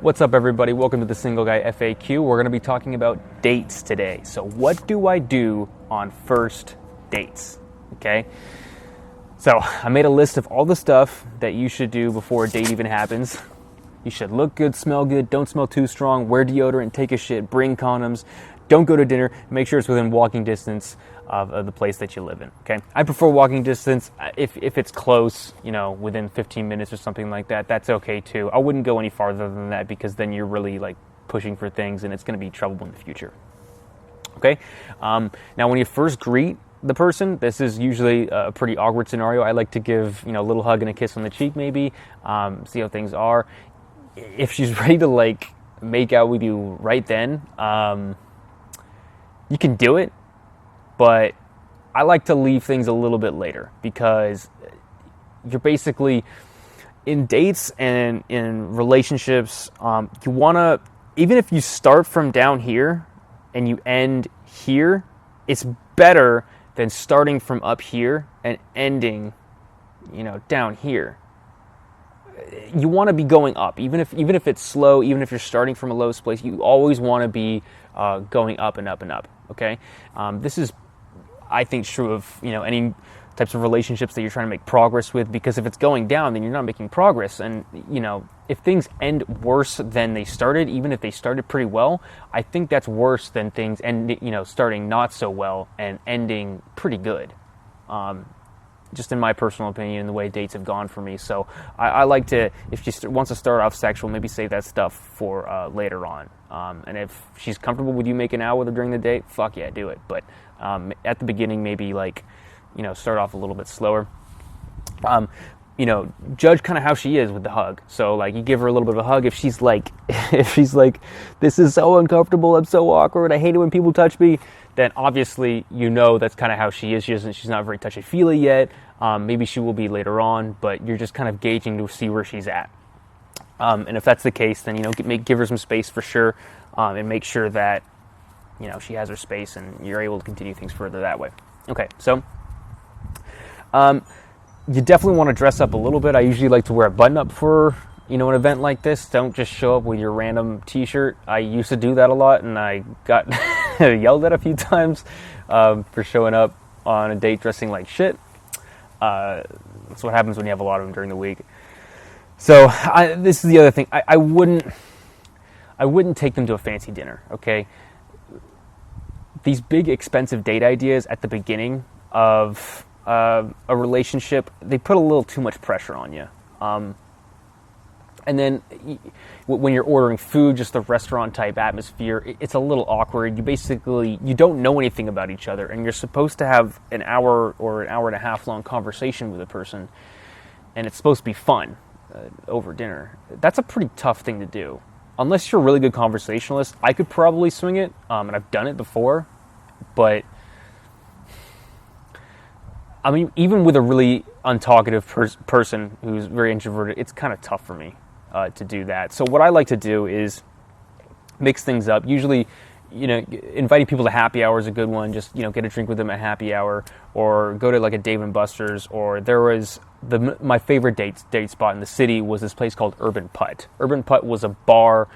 What's up, everybody? Welcome to the Single Guy FAQ. We're going to be talking about dates today. So what do I do on first dates? Okay. So I made a list of all the stuff that you should do before a date even happens. You should look good, smell good, don't smell too strong, wear deodorant, take a shit, bring condoms, don't go to dinner, make sure it's within walking distance of the place that you live in, okay? I prefer walking distance. If it's close, within 15 minutes or something like that, that's okay too. I wouldn't go any farther than that because then you're really like pushing for things and it's gonna be trouble in the future, okay? Now when you first greet the person, this is usually a pretty awkward scenario. I like to give, a little hug and a kiss on the cheek maybe, see how things are. If she's ready to like make out with you right then, you can do it, but I like to leave things a little bit later because you're basically in dates and in relationships, you want to, even if you start from down here and you end here, it's better than starting from up here and ending, down here. You want to be going up, even if it's slow, even if you're starting from a low place, you always want to be going up and up and up, okay? This is, I think, true of, any types of relationships that you're trying to make progress with, because if it's going down, then you're not making progress. And, if things end worse than they started, even if they started pretty well, I think that's worse than things starting not so well and ending pretty good. Just in my personal opinion, the way dates have gone for me. So I like to, if she wants to start off sexual, maybe save that stuff for later on. And if she's comfortable with you making out with her during the date, fuck yeah, do it. But at the beginning, maybe start off a little bit slower. Judge kind of how she is with the hug. So you give her a little bit of a hug. If she's like, this is so uncomfortable, I'm so awkward, I hate it when people touch me, then obviously that's kind of how she is. She's not very touchy-feely yet. Maybe she will be later on, but you're just kind of gauging to see where she's at. And if that's the case, then give her some space for sure, and make sure that she has her space and you're able to continue things further that way. Okay, so you definitely want to dress up a little bit. I usually like to wear a button-up for an event like this. Don't just show up with your random t-shirt. I used to do that a lot, and I got yelled at a few times for showing up on a date dressing like shit. That's what happens when you have a lot of them during the week. So this is the other thing. I wouldn't take them to a fancy dinner, okay? These big expensive date ideas at the beginning of a relationship, they put a little too much pressure on you. And then when you're ordering food, just the restaurant type atmosphere, it's a little awkward. You don't know anything about each other, and you're supposed to have an hour or an hour and a half long conversation with a person, and it's supposed to be fun over dinner. That's a pretty tough thing to do. Unless you're a really good conversationalist, I could probably swing it, and I've done it before, but I mean, even with a really untalkative person who's very introverted, it's kind of tough for me to do that. So what I like to do is mix things up. Usually, inviting people to happy hour is a good one. Just, get a drink with them at happy hour, or go to like a Dave & Buster's, or there was my favorite date spot in the city was this place called Urban Putt. Urban Putt was a bar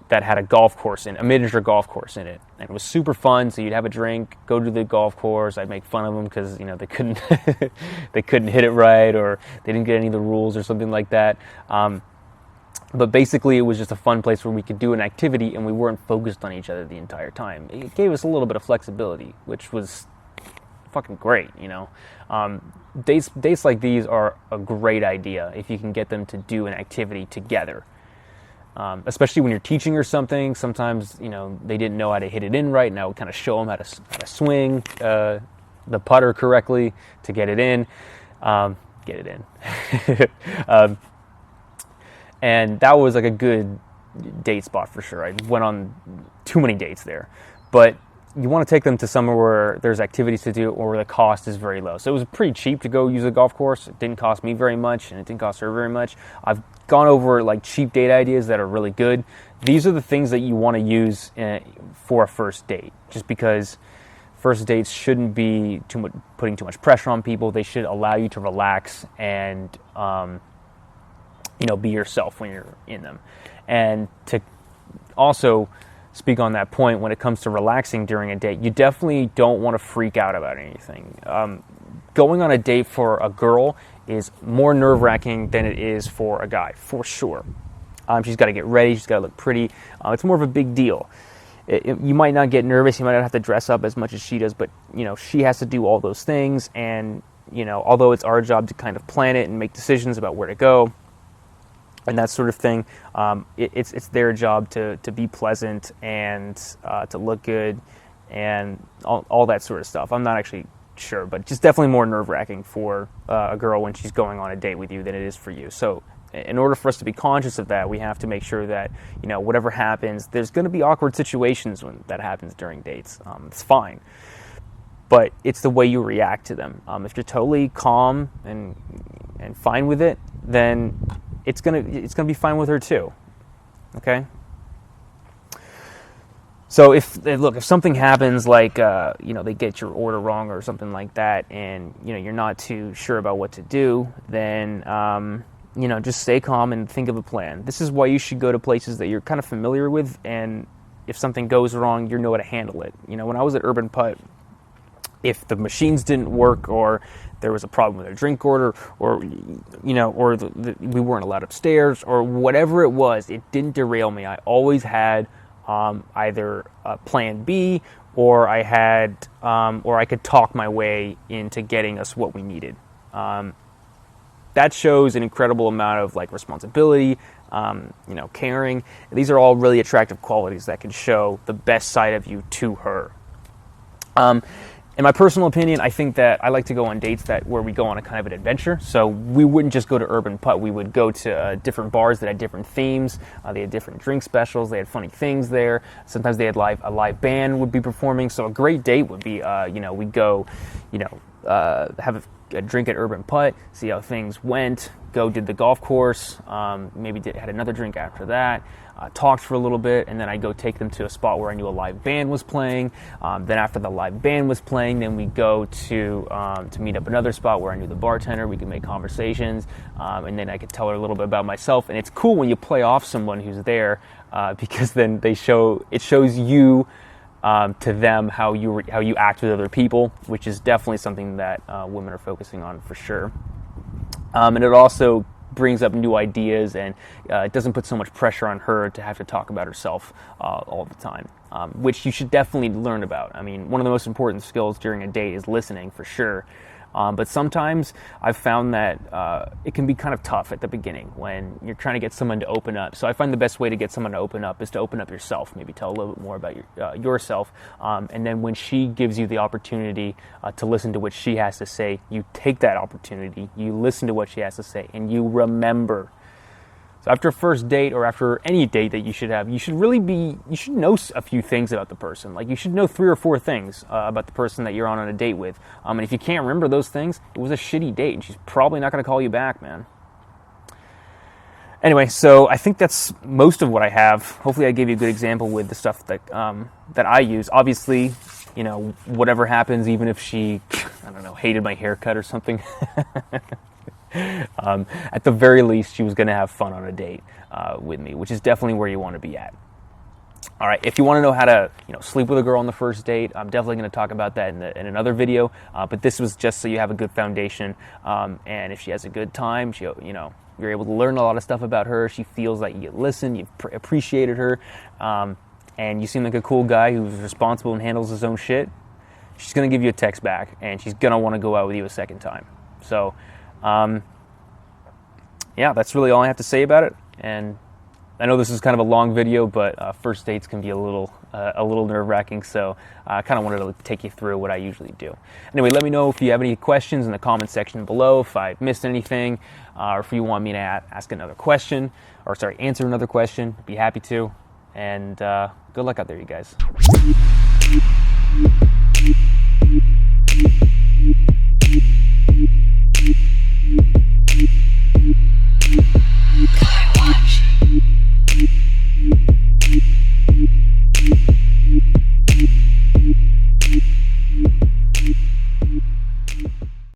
that had a miniature golf course in it. And it was super fun, so you'd have a drink, go to the golf course. I'd make fun of them because, they couldn't they couldn't hit it right, or they didn't get any of the rules or something like that. But basically, it was just a fun place where we could do an activity and we weren't focused on each other the entire time. It gave us a little bit of flexibility, which was fucking great, Dates like these are a great idea if you can get them to do an activity together. Especially when you're teaching or something, sometimes, they didn't know how to hit it in right, and I would kind of show them how to swing the putter correctly to get it in. And that was like a good date spot for sure. I went on too many dates there. But you want to take them to somewhere where there's activities to do or where the cost is very low. So it was pretty cheap to go use a golf course. It didn't cost me very much, and it didn't cost her very much. I've gone over like cheap date ideas that are really good. These are the things that you want to use for a first date, just because first dates shouldn't be putting too much pressure on people. They should allow you to relax and be yourself when you're in them. And to also speak on that point, when it comes to relaxing during a date, you definitely don't want to freak out about anything. Going on a date for a girl is more nerve-wracking than it is for a guy, for sure. She's got to get ready, she's got to look pretty. It's more of a big deal. You might not get nervous, you might not have to dress up as much as she does, but she has to do all those things, and although it's our job to kind of plan it and make decisions about where to go and that sort of thing, it's their job to be pleasant and to look good and all that sort of stuff. I'm not actually sure, but just definitely more nerve-wracking for a girl when she's going on a date with you than it is for you. So in order for us to be conscious of that, we have to make sure that, whatever happens, there's going to be awkward situations when that happens during dates. It's fine. But it's the way you react to them. If you're totally calm and fine with it, then it's gonna be fine with her too. Okay? So if something happens, like they get your order wrong or something like that, and you're not too sure about what to do, then just stay calm and think of a plan. This is why you should go to places that you're kind of familiar with, and if something goes wrong, you know how to handle it. When I was at Urban Putt, if the machines didn't work, or there was a problem with a drink order, or we weren't allowed upstairs, or whatever it was, it didn't derail me. I always had either a plan B, or I could talk my way into getting us what we needed. That shows an incredible amount of responsibility, caring. These are all really attractive qualities that can show the best side of you to her. In my personal opinion, I think that I like to go on dates where we go on a kind of an adventure. So we wouldn't just go to Urban Putt. We would go to different bars that had different themes. They had different drink specials. They had funny things there. Sometimes they had a live band would be performing. So a great date would be, we'd go, have a drink at Urban Putt, see how things went, did the golf course, maybe had another drink after that, talked for a little bit, and then I'd go take them to a spot where I knew a live band was playing. Then after the live band was playing, then we'd go to meet up another spot where I knew the bartender. We could make conversations, and then I could tell her a little bit about myself. And it's cool when you play off someone who's there, because then it shows you to them how you act with other people, which is definitely something that women are focusing on for sure. And it also brings up new ideas, and it doesn't put so much pressure on her to have to talk about herself all the time, which you should definitely learn about. I mean, one of the most important skills during a date is listening, for sure. But sometimes I've found that it can be kind of tough at the beginning when you're trying to get someone to open up. So I find the best way to get someone to open up is to open up yourself, maybe tell a little bit more about yourself. And then when she gives you the opportunity to listen to what she has to say, you take that opportunity, you listen to what she has to say, and you remember. So after a first date, or after any date that you should have, you should know a few things about the person. Like, you should know 3 or 4 things about the person that you're on a date with. And if you can't remember those things, it was a shitty date, and she's probably not going to call you back, man. Anyway, so I think that's most of what I have. Hopefully I gave you a good example with the stuff that I use. Obviously, whatever happens, even if she, hated my haircut or something, at the very least, she was going to have fun on a date with me, which is definitely where you want to be at. All right, if you want to know how to sleep with a girl on the first date, I'm definitely going to talk about that in another video. But this was just so you have a good foundation. And if she has a good time, you're able to learn a lot of stuff about her. She feels like you listened, you've appreciated her, and you seem like a cool guy who's responsible and handles his own shit. She's going to give you a text back, and she's going to want to go out with you a second time. So, yeah, that's really all I have to say about it. And I know this is kind of a long video, but first dates can be a little nerve-wracking, so I kind of wanted to take you through what I usually do. Anyway, let me know if you have any questions in the comment section below, if I missed anything, or if you want me to answer another question. I'd be happy to. And good luck out there, you guys.